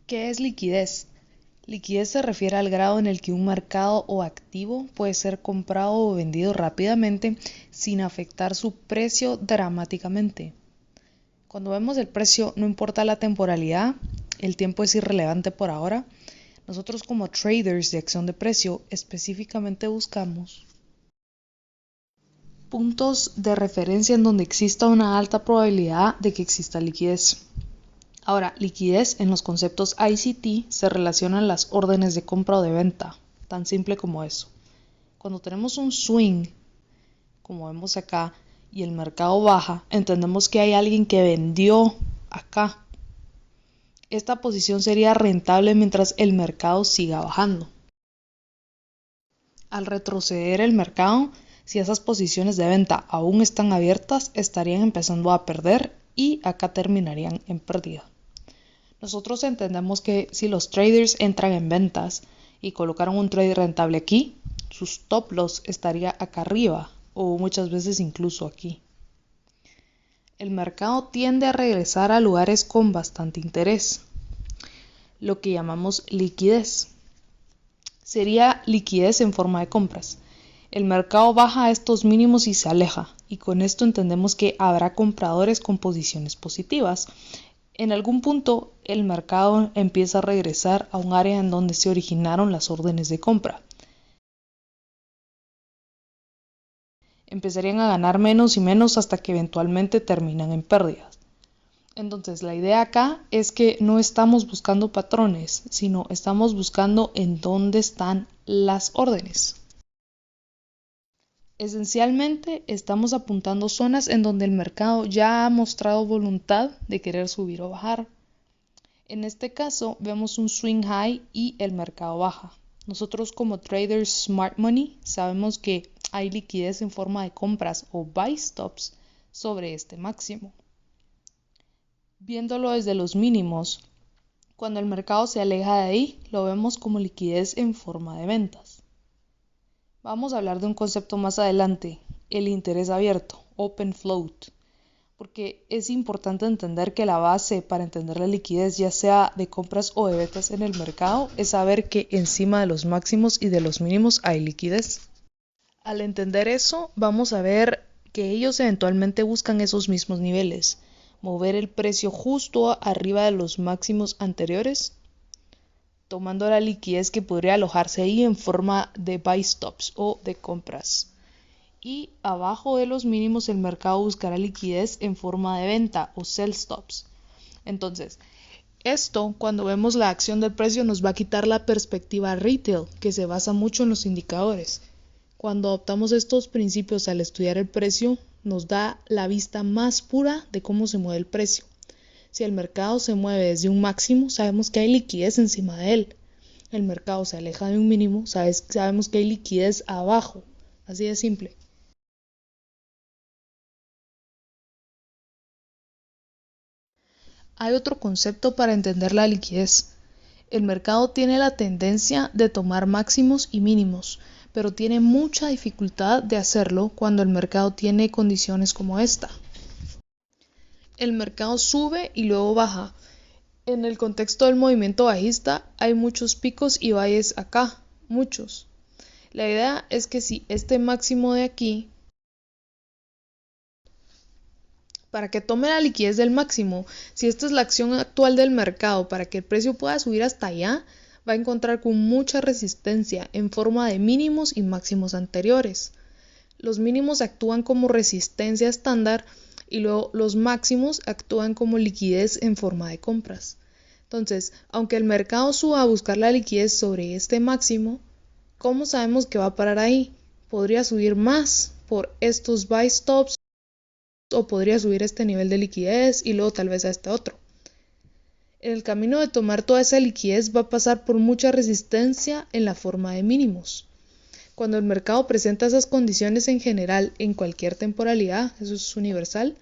¿Qué es liquidez? Liquidez se refiere al grado en el que un mercado o activo puede ser comprado o vendido rápidamente sin afectar su precio dramáticamente. Cuando vemos el precio, no importa la temporalidad, el tiempo es irrelevante por ahora. Nosotros como traders de acción de precio específicamente buscamos puntos de referencia en donde exista una alta probabilidad de que exista liquidez. Ahora, liquidez en los conceptos ICT se relacionan las órdenes de compra o de venta, tan simple como eso. Cuando tenemos un swing, como vemos acá, y el mercado baja, entendemos que hay alguien que vendió acá. Esta posición sería rentable mientras el mercado siga bajando. Al retroceder el mercado, si esas posiciones de venta aún están abiertas, estarían empezando a perder y acá terminarían en pérdida. Nosotros entendemos que si los traders entran en ventas y colocaron un trade rentable aquí, su stop loss estaría acá arriba o muchas veces incluso aquí. El mercado tiende a regresar a lugares con bastante interés, lo que llamamos liquidez. Sería liquidez en forma de compras. El mercado baja a estos mínimos y se aleja, y con esto entendemos que habrá compradores con posiciones positivas. En algún punto, el mercado empieza a regresar a un área en donde se originaron las órdenes de compra. Empezarían a ganar menos y menos hasta que eventualmente terminan en pérdidas. Entonces, la idea acá es que no estamos buscando patrones, sino estamos buscando en dónde están las órdenes. Esencialmente, estamos apuntando zonas en donde el mercado ya ha mostrado voluntad de querer subir o bajar. En este caso, vemos un swing high y el mercado baja. Nosotros como traders smart money sabemos que hay liquidez en forma de compras o buy stops sobre este máximo. Viéndolo desde los mínimos, cuando el mercado se aleja de ahí, lo vemos como liquidez en forma de ventas. Vamos a hablar de un concepto más adelante, el interés abierto, open float, porque es importante entender que la base para entender la liquidez, ya sea de compras o de ventas en el mercado, es saber que encima de los máximos y de los mínimos hay liquidez. Al entender eso, vamos a ver que ellos eventualmente buscan esos mismos niveles, mover el precio justo arriba de los máximos anteriores, tomando la liquidez que podría alojarse ahí en forma de buy stops o de compras. Y abajo de los mínimos el mercado buscará liquidez en forma de venta o sell stops. Entonces, esto cuando vemos la acción del precio nos va a quitar la perspectiva retail, que se basa mucho en los indicadores. Cuando adoptamos estos principios al estudiar el precio, nos da la vista más pura de cómo se mueve el precio. Si el mercado se mueve desde un máximo, sabemos que hay liquidez encima de él. El mercado se aleja de un mínimo, sabemos que hay liquidez abajo. Así de simple. Hay otro concepto para entender la liquidez. El mercado tiene la tendencia de tomar máximos y mínimos, pero tiene mucha dificultad de hacerlo cuando el mercado tiene condiciones como esta. El mercado sube y luego baja. En el contexto del movimiento bajista hay muchos picos y valles acá, muchos. La idea es que si este máximo de aquí, para que tome la liquidez del máximo, si esta es la acción actual del mercado para que el precio pueda subir hasta allá, va a encontrar con mucha resistencia en forma de mínimos y máximos anteriores. Los mínimos actúan como resistencia estándar y luego los máximos actúan como liquidez en forma de compras. Entonces, aunque el mercado suba a buscar la liquidez sobre este máximo, ¿cómo sabemos que va a parar ahí? Podría subir más por estos buy stops o podría subir este nivel de liquidez y luego tal vez a este otro. En el camino de tomar toda esa liquidez va a pasar por mucha resistencia en la forma de mínimos. Cuando el mercado presenta esas condiciones en general en cualquier temporalidad, eso es universal,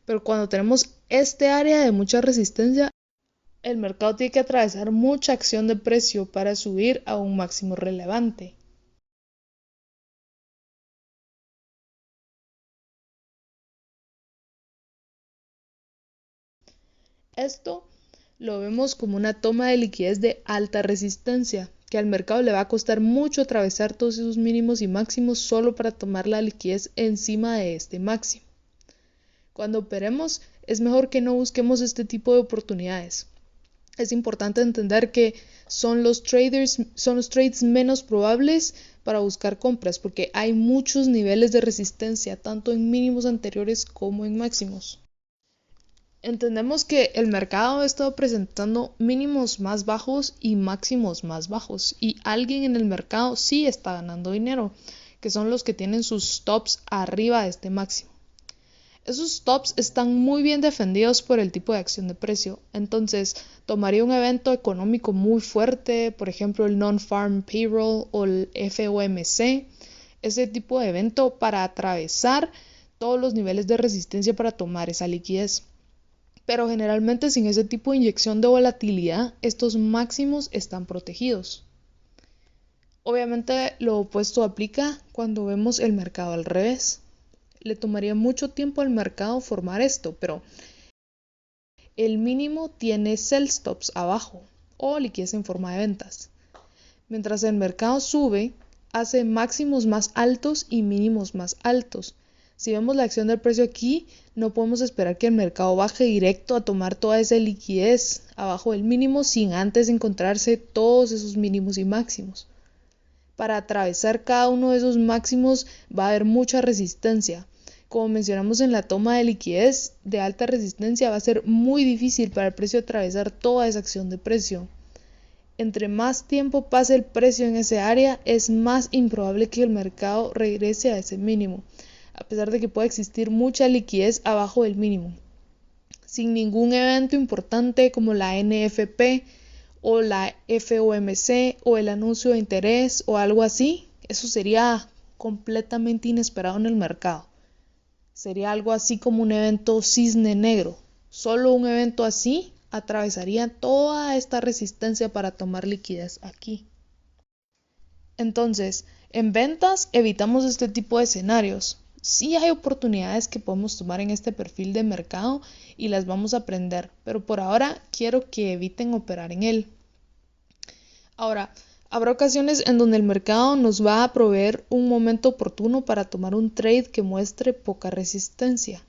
pero cuando tenemos este área de mucha resistencia, el mercado tiene que atravesar mucha acción de precio para subir a un máximo relevante. Esto Lo vemos como una toma de liquidez de alta resistencia, que al mercado le va a costar mucho atravesar todos esos mínimos y máximos solo para tomar la liquidez encima de este máximo. Cuando operemos, es mejor que no busquemos este tipo de oportunidades. Es importante entender que son los trades menos probables para buscar compras, porque hay muchos niveles de resistencia, tanto en mínimos anteriores como en máximos. Entendemos que el mercado ha estado presentando mínimos más bajos y máximos más bajos, y alguien en el mercado sí está ganando dinero, que son los que tienen sus stops arriba de este máximo. Esos stops están muy bien defendidos por el tipo de acción de precio, entonces tomaría un evento económico muy fuerte, por ejemplo el Non-Farm Payroll o el FOMC, ese tipo de evento para atravesar todos los niveles de resistencia para tomar esa liquidez. Pero generalmente sin ese tipo de inyección de volatilidad, estos máximos están protegidos. Obviamente lo opuesto aplica cuando vemos el mercado al revés. Le tomaría mucho tiempo al mercado formar esto, pero el mínimo tiene sell stops abajo o liquidez en forma de ventas. Mientras el mercado sube, hace máximos más altos y mínimos más altos. Si vemos la acción del precio aquí, no podemos esperar que el mercado baje directo a tomar toda esa liquidez abajo del mínimo sin antes encontrarse todos esos mínimos y máximos. Para atravesar cada uno de esos máximos va a haber mucha resistencia. Como mencionamos en la toma de liquidez de alta resistencia, va a ser muy difícil para el precio atravesar toda esa acción de precio. Entre más tiempo pase el precio en ese área, es más improbable que el mercado regrese a ese mínimo, a pesar de que pueda existir mucha liquidez abajo del mínimo. Sin ningún evento importante como la NFP o la FOMC o el anuncio de interés o algo así, eso sería completamente inesperado en el mercado. Sería algo así como un evento cisne negro. Solo un evento así atravesaría toda esta resistencia para tomar liquidez aquí. Entonces, en ventas evitamos este tipo de escenarios. Sí hay oportunidades que podemos tomar en este perfil de mercado y las vamos a aprender, pero por ahora quiero que eviten operar en él. Ahora, habrá ocasiones en donde el mercado nos va a proveer un momento oportuno para tomar un trade que muestre poca resistencia.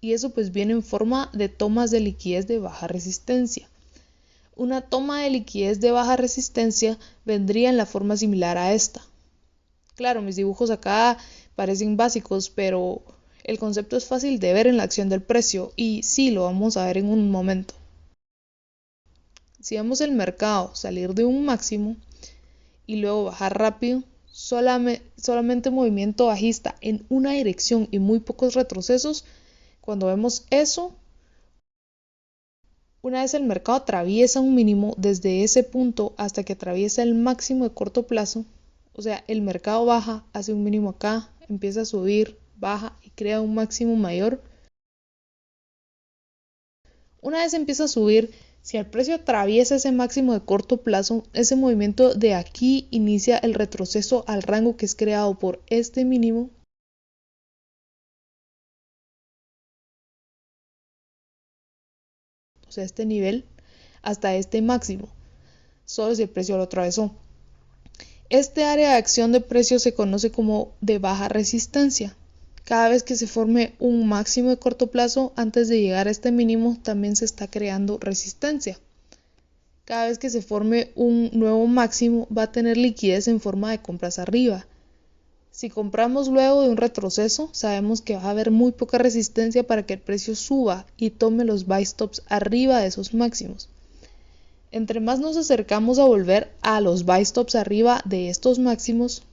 Y eso pues viene en forma de tomas de liquidez de baja resistencia. Una toma de liquidez de baja resistencia vendría en la forma similar a esta. Claro, mis dibujos acá parecen básicos, pero el concepto es fácil de ver en la acción del precio y sí lo vamos a ver en un momento. Si vemos el mercado salir de un máximo y luego bajar rápido, solamente movimiento bajista en una dirección y muy pocos retrocesos, cuando vemos eso, una vez el mercado atraviesa un mínimo desde ese punto hasta que atraviesa el máximo de corto plazo, o sea, el mercado baja, hace un mínimo acá, empieza a subir, baja y crea un máximo mayor. Una vez empieza a subir, si el precio atraviesa ese máximo de corto plazo, ese movimiento de aquí inicia el retroceso al rango que es creado por este mínimo. O sea, este nivel hasta este máximo, solo si el precio lo atravesó. Este área de acción de precios se conoce como de baja resistencia. Cada vez que se forme un máximo de corto plazo, antes de llegar a este mínimo, también se está creando resistencia. Cada vez que se forme un nuevo máximo, va a tener liquidez en forma de compras arriba. Si compramos luego de un retroceso, sabemos que va a haber muy poca resistencia para que el precio suba y tome los buy stops arriba de esos máximos. Entre más nos acercamos a volver a los buy stops arriba de estos máximos,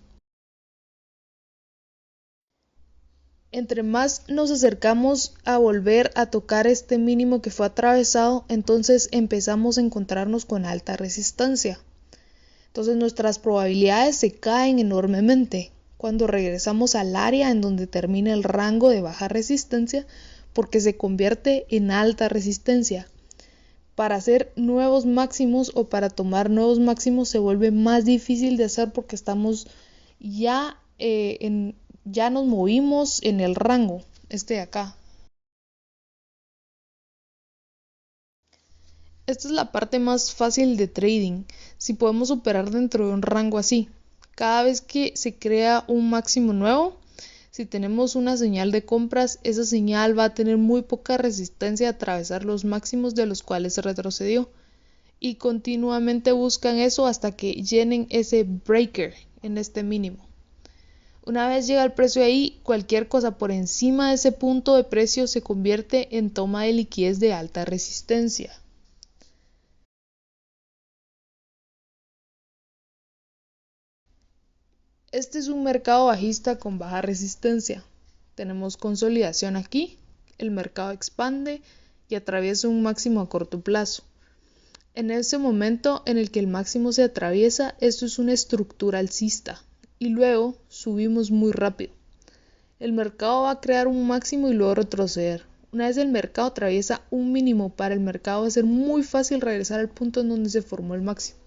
entre más nos acercamos a volver a tocar este mínimo que fue atravesado, entonces empezamos a encontrarnos con alta resistencia. Entonces nuestras probabilidades se caen enormemente cuando regresamos al área en donde termina el rango de baja resistencia, porque se convierte en alta resistencia. Para hacer nuevos máximos o para tomar nuevos máximos se vuelve más difícil de hacer porque estamos ya ya nos movimos en el rango de acá. Esta es la parte más fácil de trading, si podemos operar dentro de un rango así. Cada vez que se crea un máximo nuevo, si tenemos una señal de compras, esa señal va a tener muy poca resistencia a atravesar los máximos de los cuales se retrocedió. Y continuamente buscan eso hasta que llenen ese breaker en este mínimo. Una vez llega el precio ahí, cualquier cosa por encima de ese punto de precio se convierte en toma de liquidez de alta resistencia. Este es un mercado bajista con baja resistencia. Tenemos consolidación aquí, el mercado expande y atraviesa un máximo a corto plazo. En ese momento en el que el máximo se atraviesa, esto es una estructura alcista y luego subimos muy rápido. El mercado va a crear un máximo y luego retroceder. Una vez el mercado atraviesa un mínimo, para el mercado va a ser muy fácil regresar al punto en donde se formó el máximo.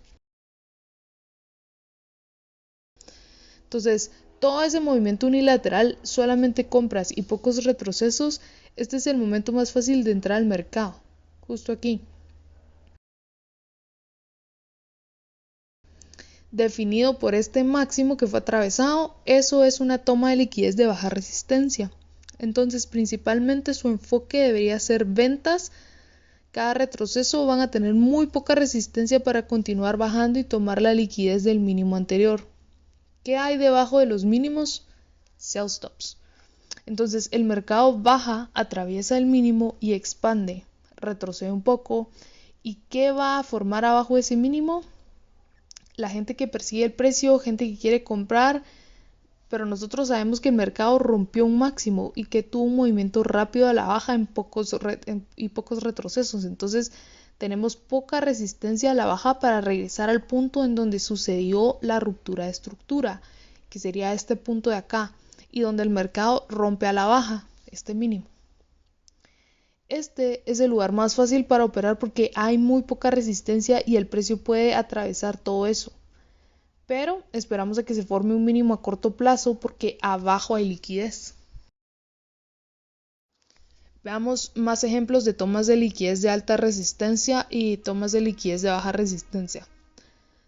Entonces, todo ese movimiento unilateral, solamente compras y pocos retrocesos, este es el momento más fácil de entrar al mercado, justo aquí. Definido por este máximo que fue atravesado, eso es una toma de liquidez de baja resistencia. Entonces, principalmente su enfoque debería ser ventas. Cada retroceso van a tener muy poca resistencia para continuar bajando y tomar la liquidez del mínimo anterior. ¿Qué hay debajo de los mínimos? Sell stops. Entonces el mercado baja, atraviesa el mínimo y expande, retrocede un poco. ¿Y qué va a formar abajo de ese mínimo? La gente que persigue el precio, gente que quiere comprar, pero nosotros sabemos que el mercado rompió un máximo y que tuvo un movimiento rápido a la baja y pocos retrocesos. Entonces tenemos poca resistencia a la baja para regresar al punto en donde sucedió la ruptura de estructura, que sería este punto de acá, y donde el mercado rompe a la baja, este mínimo. Este es el lugar más fácil para operar porque hay muy poca resistencia y el precio puede atravesar todo eso. Pero esperamos a que se forme un mínimo a corto plazo porque abajo hay liquidez. Veamos más ejemplos de tomas de liquidez de alta resistencia y tomas de liquidez de baja resistencia.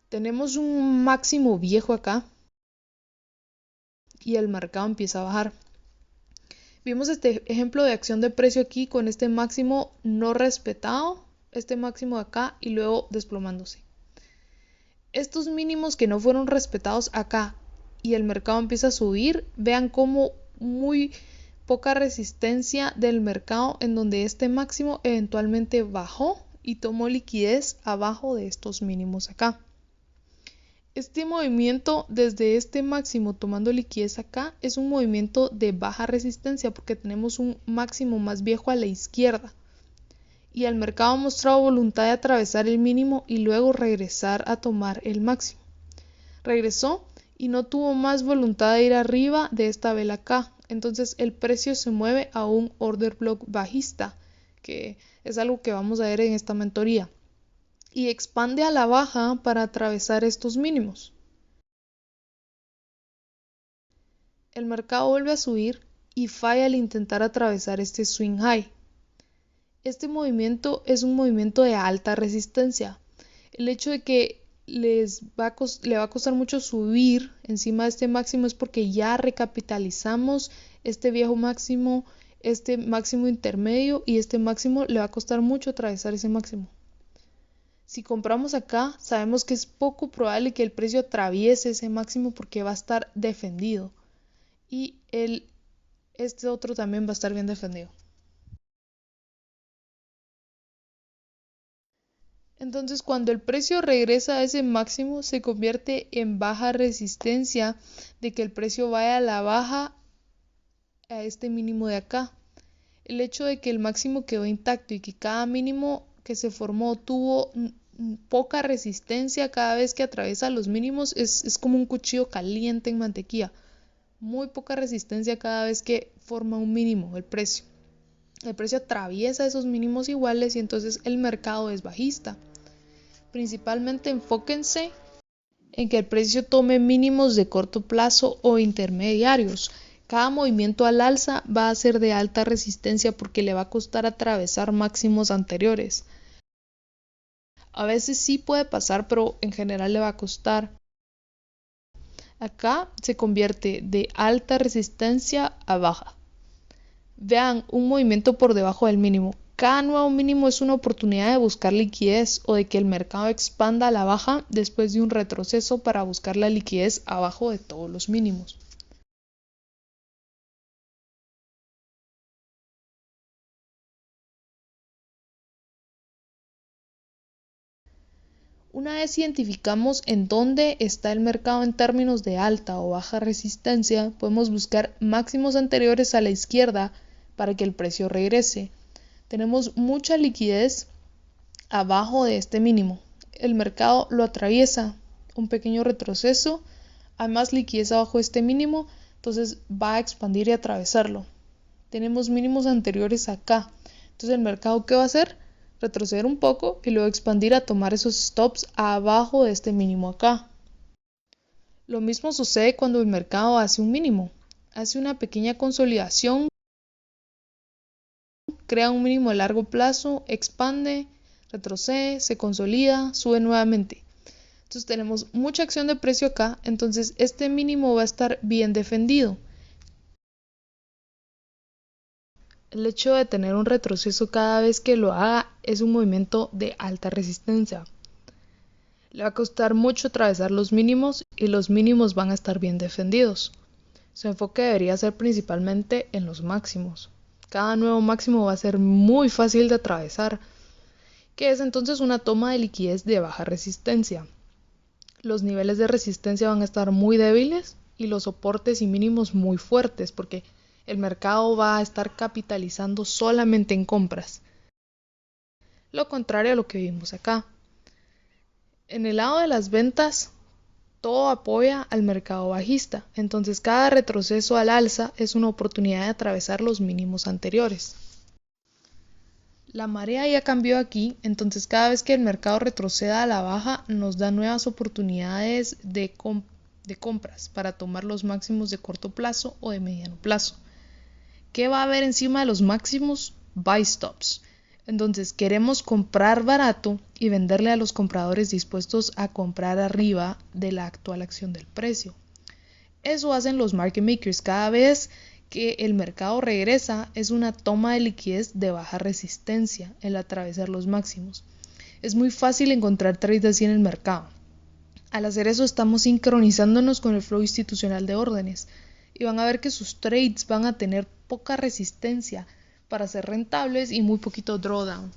Tenemos un máximo viejo acá y el mercado empieza a bajar. Vimos este ejemplo de acción de precio aquí con este máximo no respetado, este máximo de acá y luego desplomándose. Estos mínimos que no fueron respetados acá y el mercado empieza a subir, vean cómo muy poca resistencia del mercado en donde este máximo eventualmente bajó y tomó liquidez abajo de estos mínimos acá. Este movimiento desde este máximo tomando liquidez acá es un movimiento de baja resistencia porque tenemos un máximo más viejo a la izquierda y el mercado ha mostrado voluntad de atravesar el mínimo y luego regresar a tomar el máximo. Regresó y no tuvo más voluntad de ir arriba de esta vela acá. Entonces el precio se mueve a un order block bajista, que es algo que vamos a ver en esta mentoría, y expande a la baja para atravesar estos mínimos. El mercado vuelve a subir y falla al intentar atravesar este swing high. Este movimiento es un movimiento de alta resistencia. El hecho de que le va a costar mucho subir encima de este máximo es porque ya recapitalizamos este viejo máximo, este máximo intermedio y este máximo le va a costar mucho atravesar ese máximo. Si compramos acá, sabemos que es poco probable que el precio atraviese ese máximo porque va a estar defendido y este otro también va a estar bien defendido. Entonces, cuando el precio regresa a ese máximo, se convierte en baja resistencia de que el precio vaya a la baja a este mínimo de acá. El hecho de que el máximo quedó intacto y que cada mínimo que se formó tuvo poca resistencia cada vez que atraviesa los mínimos es como un cuchillo caliente en mantequilla. Muy poca resistencia cada vez que forma un mínimo el precio. El precio atraviesa esos mínimos iguales y entonces el mercado es bajista. Principalmente enfóquense en que el precio tome mínimos de corto plazo o intermediarios. Cada movimiento al alza va a ser de alta resistencia porque le va a costar atravesar máximos anteriores. A veces sí puede pasar, pero en general le va a costar. Acá se convierte de alta resistencia a baja. Vean un movimiento por debajo del mínimo. Cada nuevo mínimo es una oportunidad de buscar liquidez o de que el mercado expanda a la baja después de un retroceso para buscar la liquidez abajo de todos los mínimos. Una vez identificamos en dónde está el mercado en términos de alta o baja resistencia, podemos buscar máximos anteriores a la izquierda para que el precio regrese. Tenemos mucha liquidez abajo de este mínimo. El mercado lo atraviesa, un pequeño retroceso, hay más liquidez abajo de este mínimo, entonces va a expandir y atravesarlo. Tenemos mínimos anteriores acá, entonces el mercado ¿qué va a hacer? Retroceder un poco y luego expandir a tomar esos stops abajo de este mínimo acá. Lo mismo sucede cuando el mercado hace un mínimo, hace una pequeña consolidación, crea un mínimo a largo plazo, expande, retrocede, se consolida, sube nuevamente. Entonces tenemos mucha acción de precio acá, entonces este mínimo va a estar bien defendido. El hecho de tener un retroceso cada vez que lo haga es un movimiento de alta resistencia. Le va a costar mucho atravesar los mínimos y los mínimos van a estar bien defendidos. Su enfoque debería ser principalmente en los máximos. Cada nuevo máximo va a ser muy fácil de atravesar, que es entonces una toma de liquidez de baja resistencia. Los niveles de resistencia van a estar muy débiles y los soportes y mínimos muy fuertes porque el mercado va a estar capitalizando solamente en compras. Lo contrario a lo que vimos acá. En el lado de las ventas, todo apoya al mercado bajista, entonces cada retroceso al alza es una oportunidad de atravesar los mínimos anteriores. La marea ya cambió aquí, entonces cada vez que el mercado retroceda a la baja nos da nuevas oportunidades de compras para tomar los máximos de corto plazo o de mediano plazo. ¿Qué va a haber encima de los máximos? Buy stops. Entonces queremos comprar barato y venderle a los compradores dispuestos a comprar arriba de la actual acción del precio. Eso hacen los market makers. Cada vez que el mercado regresa es una toma de liquidez de baja resistencia el atravesar los máximos. Es muy fácil encontrar trades así en el mercado. Al hacer eso estamos sincronizándonos con el flow institucional de órdenes y van a ver que sus trades van a tener poca resistencia para ser rentables y muy poquito drawdown.